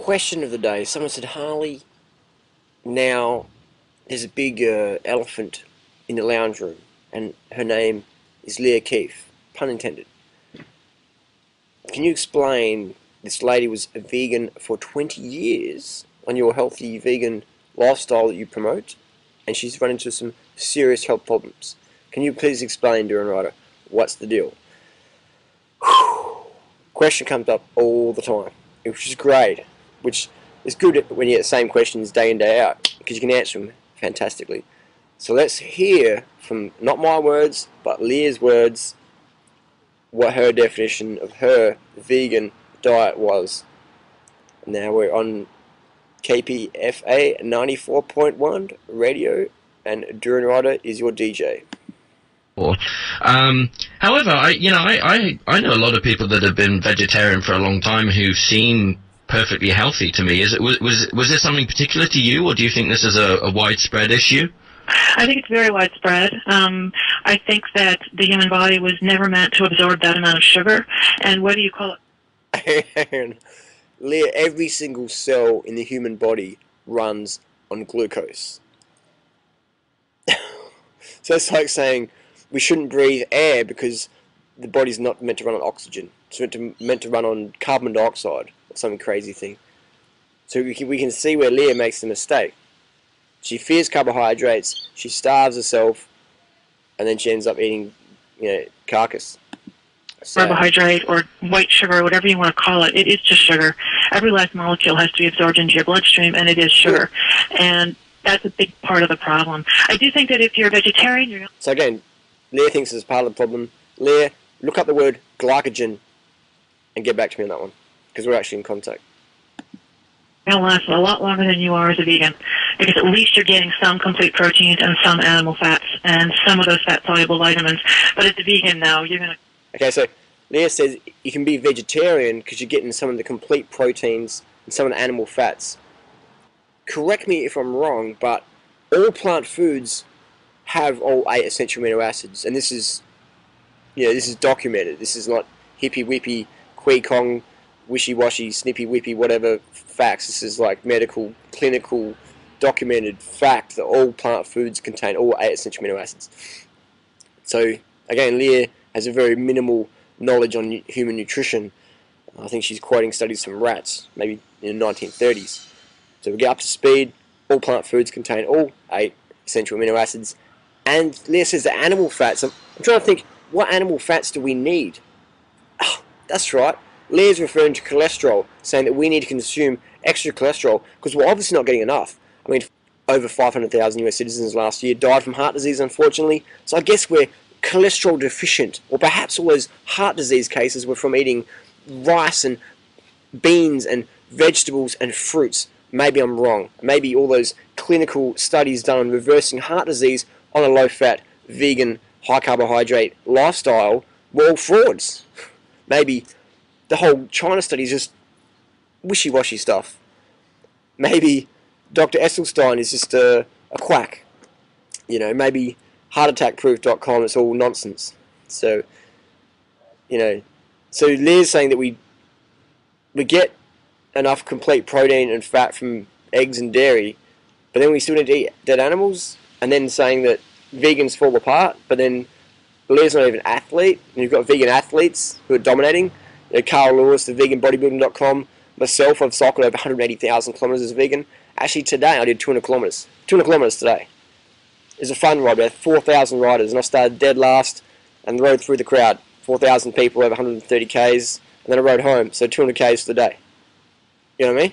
Question of the day. Someone said, Harley, now there's a big elephant in the lounge room, and her name is Lierre Keith, pun intended. Can you explain, this lady was a vegan for 20 years on your healthy vegan lifestyle that you promote, and she's run into some serious health problems. Can you please explain, Durian, what's the deal? Question comes up all the time, which is great, which is good when you get the same questions day in, day out, because you can answer them fantastically. So let's hear from, not my words, but Lierre's words, what her definition of her vegan diet was. Now we're on KPFA 94.1 radio, and Durian is your DJ. However, I know a lot of people that have been vegetarian for a long time who seem perfectly healthy to me. Was this something particular to you, or do you think this is a widespread issue? I think it's very widespread. I think that the human body was never meant to absorb that amount of sugar, and whether you call it... Lierre, every single cell in the human body runs on glucose. So it's like saying we shouldn't breathe air because the body's not meant to run on oxygen. It's meant to run on carbon dioxide or some crazy thing. So we can see where Lierre makes the mistake. She fears carbohydrates, she starves herself, and then she ends up eating, carcass. So, carbohydrate or white sugar, or whatever you want to call it, it is just sugar. Every last molecule has to be absorbed into your bloodstream, and it is sugar. And that's a big part of the problem. I do think that if you're a vegetarian, you're... So again, Lierre thinks this is part of the problem. Lierre, look up the word glycogen and get back to me on that one, because we're actually in contact. It'll last a lot longer than you are as a vegan, because at least you're getting some complete proteins and some animal fats and some of those fat-soluble vitamins. But as a vegan now, you're going to... Okay, so Lierre says you can be vegetarian because you're getting some of the complete proteins and some of the animal fats. Correct me if I'm wrong, but all plant foods have all 8 essential amino acids, and this is, this is documented. This is not hippy-whippy, quee-kong, wishy-washy, snippy-whippy, whatever facts. This is like medical, clinical, documented fact that all plant foods contain all 8 essential amino acids. So, again, Lierre has a very minimal knowledge on human nutrition. I think she's quoting studies from rats, maybe in the 1930s. So we get up to speed. All plant foods contain all 8 essential amino acids. And Lierre says the animal fats. I'm trying to think, what animal fats do we need? Oh, that's right. Lierre's referring to cholesterol, saying that we need to consume extra cholesterol because we're obviously not getting enough. I mean, over 500,000 US citizens last year died from heart disease, unfortunately. So I guess we're cholesterol deficient, or perhaps all those heart disease cases were from eating rice and beans and vegetables and fruits. Maybe I'm wrong. Maybe all those clinical studies done on reversing heart disease on a low-fat, vegan, high-carbohydrate lifestyle were all frauds. Maybe the whole China study is just wishy-washy stuff. Maybe Dr. Esselstyn is just a quack. Maybe heartattackproof.com, it's all nonsense. So, so Lierre's saying that we get enough complete protein and fat from eggs and dairy, but then we still need to eat dead animals, and then saying that vegans fall apart, but then Lierre's not even an athlete, and you've got vegan athletes who are dominating. Carl Lewis, the veganbodybuilding.com, myself, I've cycled over 180,000 kilometers as a vegan. Actually, today I did 200 kilometers. 200 kilometers today. It was a fun ride. We had 4,000 riders, and I started dead last and rode through the crowd. 4,000 people over 130 Ks, and then I rode home. So 200 Ks for the day. You know what I mean?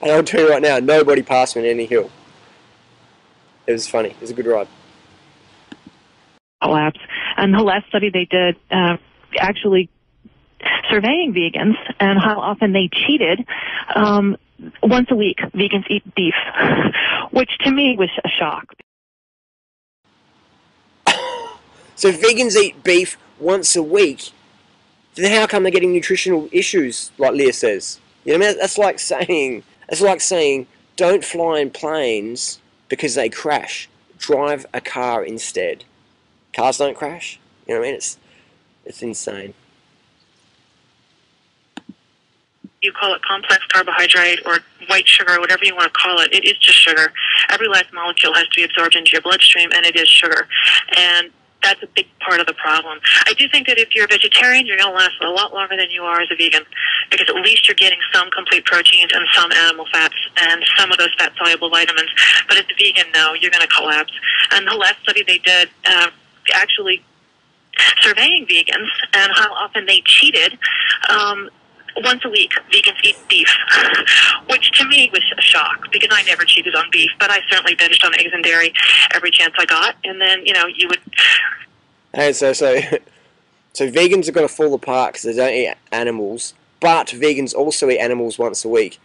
And I'll tell you right now, nobody passed me in any hill. It was funny. It was a good ride. Labs. And the last study they did actually surveying vegans and how often they cheated. Once a week, vegans eat beef, which to me was a shock. So vegans eat beef once a week. Then how come they're getting nutritional issues, like Lierre says? You know what I mean? That's like saying don't fly in planes because they crash. Drive a car instead. Cars don't crash. You know what I mean? It's insane. you call it complex carbohydrate or white sugar, whatever you want to call it, it is just sugar. Every last molecule has to be absorbed into your bloodstream, and it is sugar. And that's a big part of the problem. I do think that if you're a vegetarian, you're going to last a lot longer than you are as a vegan, because at least you're getting some complete proteins and some animal fats and some of those fat-soluble vitamins. But as a vegan, no, you're going to collapse. And the last study they did actually surveying vegans and how often they cheated, once a week, vegans eat beef, which to me was a shock because I never cheated on beef, but I certainly binged on eggs and dairy every chance I got. And then, you know, you would... And so vegans are going to fall apart because they don't eat animals, but vegans also eat animals once a week.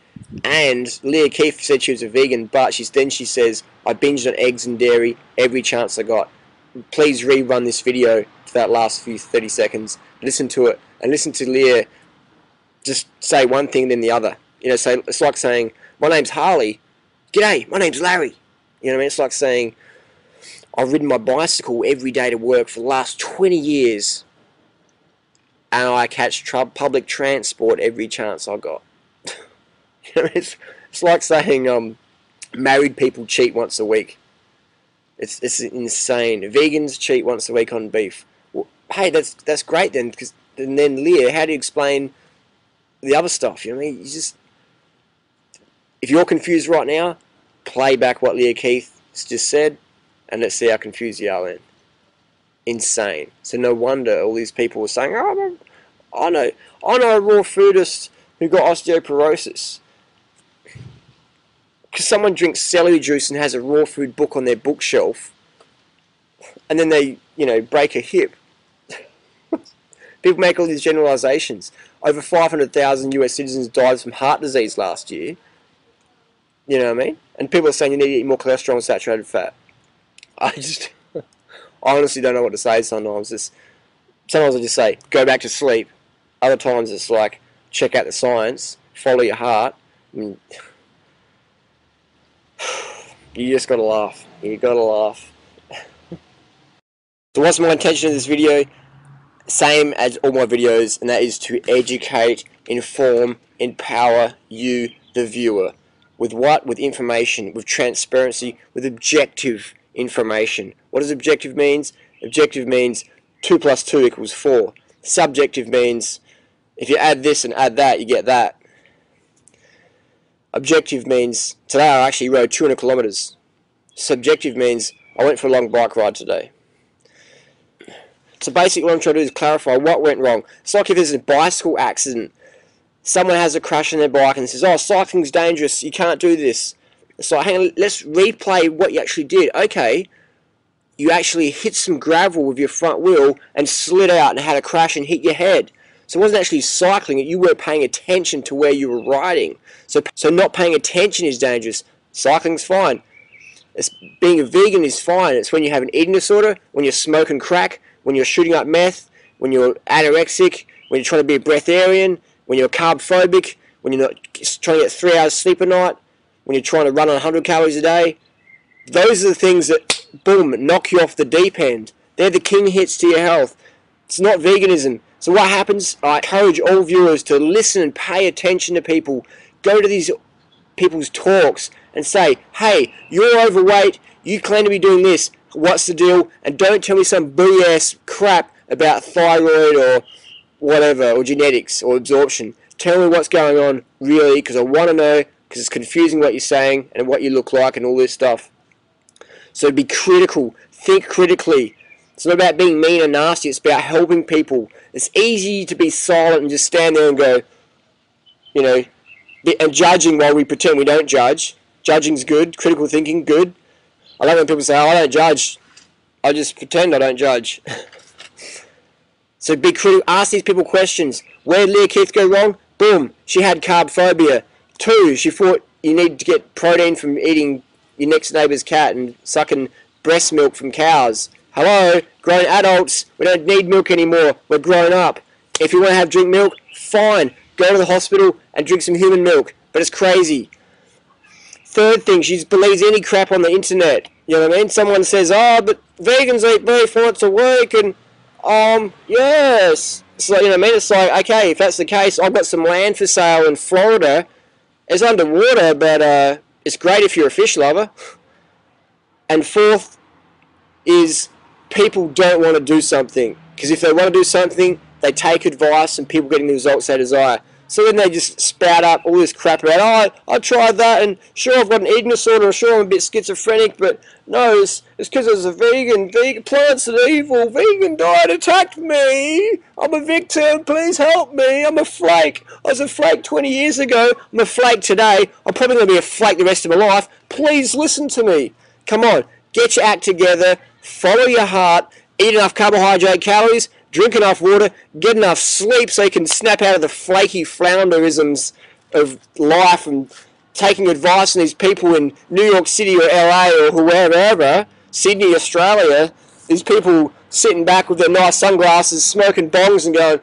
And Lierre Keith said she was a vegan, but she says, I binged on eggs and dairy every chance I got. Please rerun this video for that last few 30 seconds. Listen to it, and listen to Lierre just say one thing then the other. You know, so it's like saying, my name's Harley. G'day, my name's Larry. You know what I mean? It's like saying, I've ridden my bicycle every day to work for the last 20 years, and I catch public transport every chance I got. You know, it's like saying married people cheat once a week. It's insane. Vegans cheat once a week on beef. Well, hey, that's great then, because and then Lierre, how do you explain the other stuff? You know what I mean? You just, if you're confused right now, play back what Lierre Keith just said, and let's see how confused you are then. Insane. So no wonder all these people were saying, oh, I know a raw foodist who got osteoporosis. Because someone drinks celery juice and has a raw food book on their bookshelf, and then they, you know, break a hip. People make all these generalizations. Over 500,000 US citizens died from heart disease last year. You know what I mean? And people are saying you need to eat more cholesterol and saturated fat. I honestly don't know what to say sometimes. Sometimes I just say, go back to sleep. Other times it's like, check out the science, follow your heart. I mean, you just gotta laugh. You gotta laugh. So what's my intention of this video? Same as all my videos, and that is to educate, inform, empower you, the viewer. With what? With information, with transparency, with objective information. What does objective means? Objective means 2 + 2 = 4. Subjective means if you add this and add that, you get that. Objective means today I actually rode 200 kilometers. Subjective means I went for a long bike ride today. So basically what I'm trying to do is clarify what went wrong. It's like if there's a bicycle accident, someone has a crash on their bike and says, oh, cycling's dangerous, you can't do this. It's like, hang on, let's replay what you actually did. Okay, you actually hit some gravel with your front wheel and slid out and had a crash and hit your head. So it wasn't actually cycling, you weren't paying attention to where you were riding. So not paying attention is dangerous. Cycling's fine. Being a vegan is fine. It's when you have an eating disorder, when you're smoking crack, when you're shooting up meth, when you're anorexic, when you're trying to be a breatharian, when you're carb phobic, when you're not trying to get 3 hours sleep a night, when you're trying to run on 100 calories a day. Those are the things that, boom, knock you off the deep end. They're the king hits to your health. It's not veganism. So what happens? I encourage all viewers to listen and pay attention to people. Go to these people's talks and say, hey, you're overweight, you claim to be doing this, what's the deal? And don't tell me some boo-ass crap about thyroid or whatever, or genetics or absorption. Tell me what's going on really, because I want to know, because it's confusing what you're saying and what you look like and all this stuff. So be critical, think critically. It's not about being mean or nasty, it's about helping people. It's easy to be silent and just stand there and go, you know, and judging while we pretend we don't judge. Judging's good, critical thinking, good. I like when people say, oh, I don't judge, I just pretend I don't judge. So be critical, ask these people questions. Where did Lierre Keith go wrong? Boom, she had carb phobia. 2, she thought you need to get protein from eating your next neighbour's cat and sucking breast milk from cows. Hello, grown adults, we don't need milk anymore, we're grown up. If you want to drink milk, fine, go to the hospital and drink some human milk, but it's crazy. 3rd thing, she believes any crap on the internet. You know what I mean? Someone says, oh, but vegans eat beef once a week, and, yes, So, you know what I mean? It's like, okay, if that's the case, I've got some land for sale in Florida. It's underwater, but it's great if you're a fish lover. And fourth is people don't want to do something. Because if they want to do something, they take advice and people getting the results they desire. So then they just spout up all this crap about, oh, I tried that, and sure, I've got an eating disorder, sure, I'm a bit schizophrenic, but no, it's because I was a vegan. Plants are evil. Vegan diet attacked me. I'm a victim. Please help me. I'm a flake. I was a flake 20 years ago. I'm a flake today. I'm probably going to be a flake the rest of my life. Please listen to me. Come on. Get your act together. Follow your heart. Eat enough carbohydrate calories. Drink enough water, get enough sleep so you can snap out of the flaky flounderisms of life and taking advice from these people in New York City or LA or wherever, Sydney, Australia, these people sitting back with their nice sunglasses, smoking bongs and going,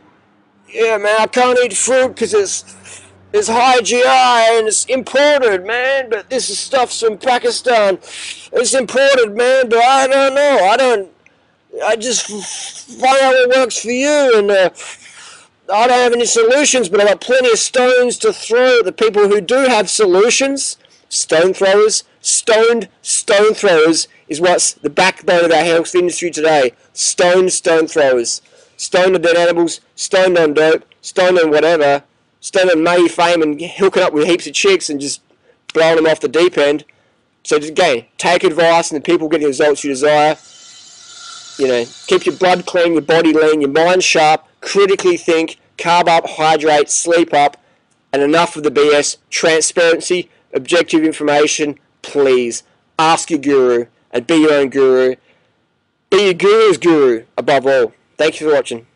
yeah, man, I can't eat fruit because it's high GI and it's imported, man, but this is stuff's from Pakistan. It's imported, man, but I don't know. I just find out what works for you, and I don't have any solutions, but I've got plenty of stones to throw at the people who do have solutions. Stone throwers. Stoned stone throwers is what's the backbone of our health industry today. Stone throwers. Stoned on dead animals, stoned on dope, stoned on whatever, stoned on money, fame, and hooking up with heaps of chicks and just blowing them off the deep end. So just, again, take advice and the people get the results you desire. You know, keep your blood clean, your body lean, your mind sharp, critically think, carb up, hydrate, sleep up, and enough of the BS. Transparency, objective information, please. Ask your guru and be your own guru. Be your guru's guru above all. Thank you for watching.